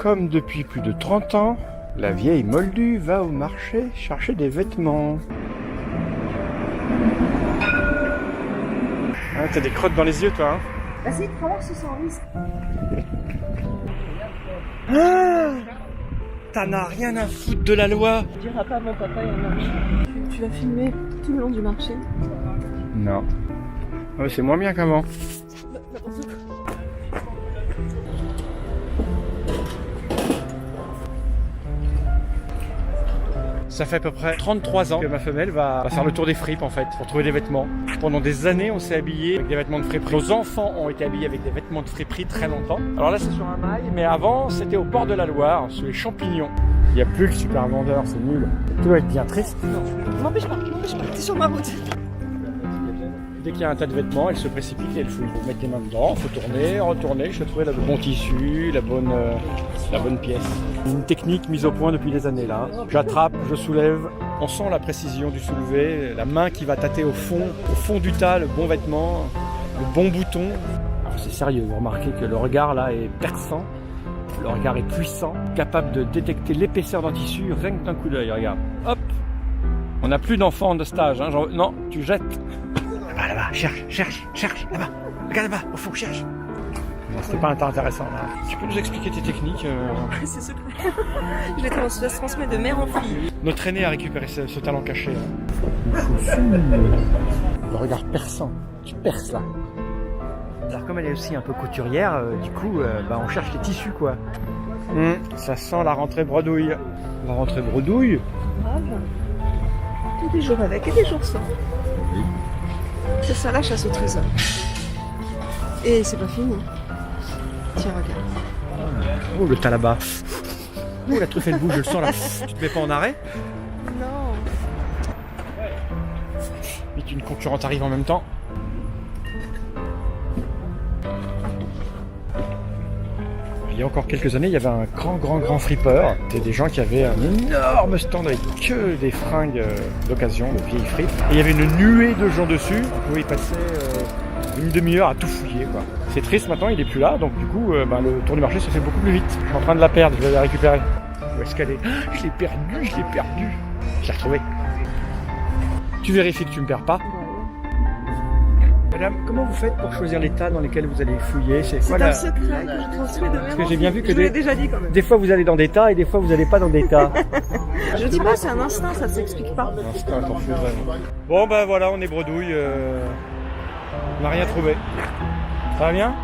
Comme depuis plus de 30 ans, la vieille moldue va au marché chercher des vêtements. Ah, t'as des crottes dans les yeux, toi, hein? Vas-y, commence ce service. Ah, t'en as rien à foutre de la loi. Tu diras pas à mon papa et à maman. Tu vas filmer tout le long du marché. Non. Ouais, c'est moins bien qu'avant. Ça fait à peu près 33 ans que ma femelle va faire le tour des fripes en fait, pour trouver des vêtements. Pendant des années, on s'est habillé avec des vêtements de friperie. Nos enfants ont été habillés avec des vêtements de friperie très longtemps. Alors là, c'est sur un mail, mais avant, c'était au port de la Loire, sur les champignons. Il n'y a plus le super vendeur, c'est nul. Tu dois être bien triste. M'empêche pas, t'es sur ma route. Dès qu'il y a un tas de vêtements, elle se précipite et elle fouille. Il faut mettre les mains dedans, il faut tourner, retourner, je trouver le bon tissu, la bonne pièce. Une technique mise au point depuis des années là. J'attrape, je soulève, on sent la précision du soulevé, la main qui va tâter au fond du tas, le bon vêtement, le bon bouton. Alors c'est sérieux, vous remarquez que le regard là est perçant, le regard est puissant, capable de détecter l'épaisseur d'un tissu rien que d'un coup d'œil, regarde. Hop! On n'a plus d'enfants de stage, hein. Non, tu jettes. Là-bas, cherche, là-bas. Regarde là-bas, au fond, cherche. Non, c'était pas intéressant là. Tu peux nous expliquer tes techniques C'est secret. Ça se transmet de mère en fille. Notre aîné a récupéré ce talent caché. Hein. Le regard perçant. Tu perces là. Alors comme elle est aussi un peu couturière, du coup, on cherche les tissus quoi. Ça sent la rentrée bredouille. La rentrée bredouille. Grave. Il y a des jours avec et des jours sans. Oui. C'est ça la chasse au trésor. Et c'est pas fini. Tiens, regarde. Oh, le tas là-bas. Oh, la truffe elle bouge, je le sens là. Tu te mets pas en arrêt? Non. Vite, une concurrente arrive en même temps. Il y a encore quelques années, il y avait un grand fripeur. C'était des gens qui avaient un énorme stand avec que des fringues d'occasion, de vieilles fripes. Et il y avait une nuée de gens dessus. On pouvait y passer une demi-heure à tout fouiller, quoi. C'est triste maintenant, il est plus là. Donc du coup, le tour du marché se fait beaucoup plus vite. Je suis en train de la perdre, je vais la récupérer. Où est-ce qu'elle est? Je l'ai perdue. Je l'ai retrouvée. Tu vérifies que tu me perds pas. Madame, comment vous faites pour choisir les tas dans lesquels vous allez fouiller? C'est un secret que je transmets de mère en fille. Parce que j'ai bien vu que je l'ai déjà dit quand même. des fois vous allez dans des tas et des fois vous n'allez pas dans des tas. Je dis pas, c'est un instinct, ça ne s'explique pas. Instinct, confus, vraiment. Bon ben voilà, on est bredouille. On n'a rien trouvé. Ça va bien?